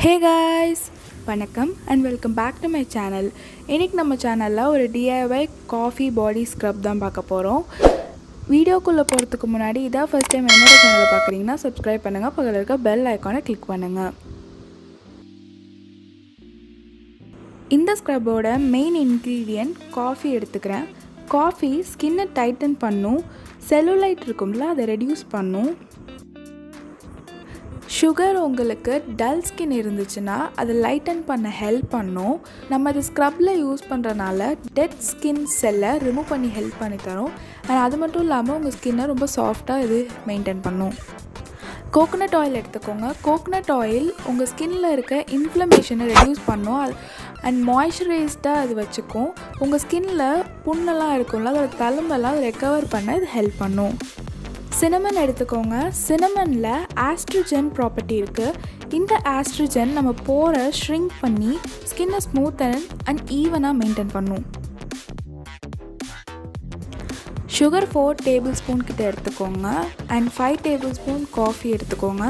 Hey guys, வணக்கம் and welcome back to my channel. இன்னைக்கு நம்ம சேனல்ல ஒரு DIY coffee body scrub தான் பார்க்க போறோம். வீடியோக்குள்ள போறதுக்கு முன்னாடி இதா first time என்னோட சேனலை பார்க்கறீங்கன்னா subscribe பண்ணுங்க, பக்கத்துல இருக்க bell icon-ஐ click பண்ணுங்க. இந்த ஸ்க்ரப்போட மெயின் இன்கிரிடியன்ட் காஃபி எடுத்துக்கிறேன். காஃபி ஸ்கின்னை டைட்டன் பண்ணும், செல்லுலைட் இருக்கும்ல அதை ரெடியூஸ் பண்ணும். சுகர் உங்களுக்கு டல் ஸ்கின் இருந்துச்சுன்னா அதை லைட்டன் பண்ண ஹெல்ப் பண்ணும். நம்ம அது ஸ்க்ரப்பில் யூஸ் பண்ணுறனால டெட் ஸ்கின் செல்லை ரிமூவ் பண்ணி ஹெல்ப் பண்ணி தரும். அண்ட் அது மட்டும் இல்லாமல் உங்கள் ஸ்கின்னை ரொம்ப சாஃப்டாக இது மெயின்டைன் பண்ணும். கோகோனட் ஆயில் எடுத்துக்கோங்க. கோகோனட் ஆயில் உங்கள் ஸ்கின்னில் இருக்க இன்ஃப்ளமேஷனை ரெடியூஸ் பண்ணும் அண்ட் மாய்ஸ்சரைஸ்டாக அது வச்சுக்கும். உங்கள் ஸ்கின்னில் புண்ணெல்லாம் இருக்கும்ல அதோட தழும்பெல்லாம் ரெக்கவர் பண்ண இது ஹெல்ப் பண்ணும். சினமன் எடுத்துக்கோங்க. சினமனில் ஆஸ்ட்ரோஜன் ப்ராப்பர்ட்டி இருக்குது. இந்த ஆஸ்ட்ரோஜன் நம்ம போரை ஷ்ரிங்க் பண்ணி ஸ்கின்னை ஸ்மூத் அண்ட் ஈவனாக மெயின்டைன் பண்ணும். சுகர் 4 டேபிள் ஸ்பூன் கிட்ட எடுத்துக்கோங்க அண்ட் 5 டேபிள் ஸ்பூன் காஃபி எடுத்துக்கோங்க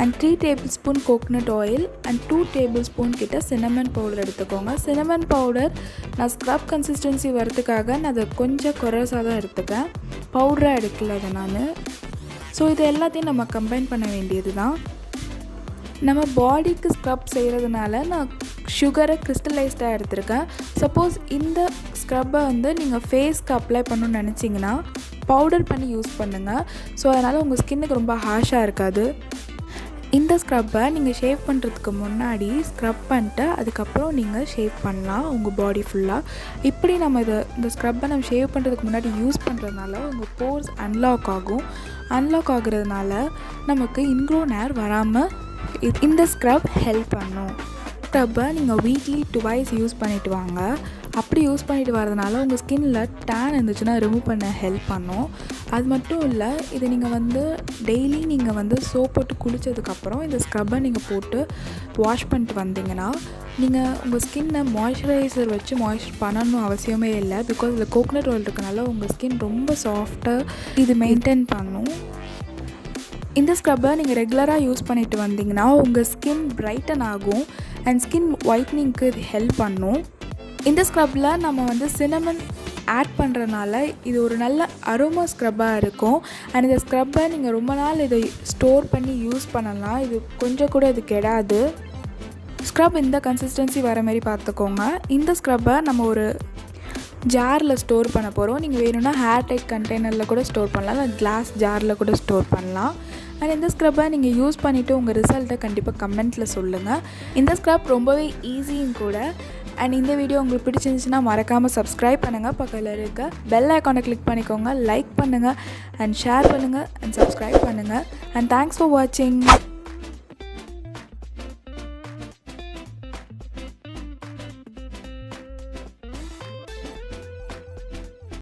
and 3 table spoon coconut oil and 2 table spoon கிட்ட சினமன் பவுடர் எடுத்துக்கோங்க. சினமன் பவுடர் நான் ஸ்க்ரப் கன்சிஸ்டன்சி வரதுக்காக நான் அதை கொஞ்சம் குறைசாக தான் எடுத்துக்கேன், பவுடராக எடுக்கல அதை நான். ஸோ இது எல்லாத்தையும் நம்ம கம்பைன் பண்ண வேண்டியது தான். நம்ம பாடிக்கு ஸ்க்ரப் செய்கிறதுனால நான் சுகரை கிறிஸ்டலைஸ்டாக எடுத்திருக்கேன். சப்போஸ் இந்த ஸ்க்ரப்பை நீங்கள் ஃபேஸ்க்கு அப்ளை பண்ணணுன்னு நினச்சிங்கன்னா பவுடர் பண்ணி யூஸ் பண்ணுங்கள். ஸோ அதனால் உங்கள் ஸ்கின்னுக்கு ரொம்ப ஹார்ஷாக இருக்காது. இந்த ஸ்க்ரப்பை நீங்கள் ஷேவ் பண்ணுறதுக்கு முன்னாடி ஸ்க்ரப் பண்ணிட்டு அதுக்கப்புறம் நீங்கள் ஷேவ் பண்ணலாம் உங்கள் பாடி ஃபுல்லாக. இப்படி நம்ம இந்த ஸ்க்ரப்பை நம்ம ஷேவ் பண்ணுறதுக்கு முன்னாடி யூஸ் பண்ணுறதுனால உங்கள் போர்ஸ் அன்லாக் ஆகும். அன்லாக் ஆகுறதுனால நமக்கு இன்க்ரோன் ஹேர் வராமல் இந்த ஸ்க்ரப் ஹெல்ப் பண்ணும். ஸ்க்ரப்பை நீங்கள் வீக்லி 2 யூஸ் பண்ணிவிட்டு வாங்க. அப்படி யூஸ் பண்ணிட்டு வரதுனால உங்கள் ஸ்கின்னில் டேன் இருந்துச்சுன்னா ரிமூவ் பண்ண ஹெல்ப் பண்ணும். அது மட்டும் இல்லை, இது நீங்கள் டெய்லி நீங்கள் சோப் போட்டு குளித்ததுக்கப்புறம் இந்த ஸ்க்ரப்பை நீங்கள் போட்டு வாஷ் பண்ணிட்டு வந்தீங்கன்னா நீங்கள் உங்கள் ஸ்கின்னை மாய்ஸ்சரைசர் வச்சு மாய்ஸ்சர் பண்ணணும் அவசியமே இல்லை. பிகாஸ் இதில் கோகோனட் ஆயில் இருக்கனால உங்கள் ஸ்கின் ரொம்ப சாஃப்டாக இது மெயின்டைன் பண்ணும். இந்த ஸ்க்ரப்பை நீங்கள் ரெகுலராக யூஸ் பண்ணிட்டு வந்தீங்கன்னா உங்கள் ஸ்கின் பிரைட்டன் ஆகும் அண்ட் ஸ்கின் ஒயிட்னிங்க்கு இது ஹெல்ப் பண்ணும். இந்த ஸ்க்ரப்பில் நம்ம சினமன் ஆட் பண்ணுறதுனால இது ஒரு நல்ல அரோமா ஸ்க்ரப்பாக இருக்கும். அண்ட் இந்த ஸ்க்ரப்பை நீங்கள் ரொம்ப நாள் இதை ஸ்டோர் பண்ணி யூஸ் பண்ணலாம். இது கொஞ்சம் கூட இது கெடாது. ஸ்க்ரப் இந்த கன்சிஸ்டன்சி வர மாதிரி பார்த்துக்கோங்க. இந்த ஸ்க்ரப்பை நம்ம ஒரு ஜாரில் ஸ்டோர் பண்ண போகிறோம். நீங்கள் வேணும்னா ஹேர் டைட் கண்டெய்னரில் கூட ஸ்டோர் பண்ணலாம், இல்லை கிளாஸ் ஜாரில் கூட ஸ்டோர் பண்ணலாம். அண்ட் இந்த ஸ்க்ரப்பை நீங்கள் யூஸ் பண்ணிவிட்டு உங்கள் ரிசல்ட்டை கண்டிப்பாக கமெண்ட்டில் சொல்லுங்கள். இந்த ஸ்க்ரப் ரொம்பவே ஈஸியும் கூட. அண்ட் இந்த வீடியோ உங்களுக்கு பிடிச்சிருந்துச்சுன்னா மறக்காமல் சப்ஸ்கிரைப் பண்ணுங்கள், பக்கத்தில் இருக்க பெல் ஐக்கானை கிளிக் பண்ணிக்கோங்க, லைக் பண்ணுங்கள் அண்ட் ஷேர் பண்ணுங்கள் அண்ட் சப்ஸ்கிரைப் பண்ணுங்கள். அண்ட் தேங்க்ஸ் ஃபார் வாட்சிங்.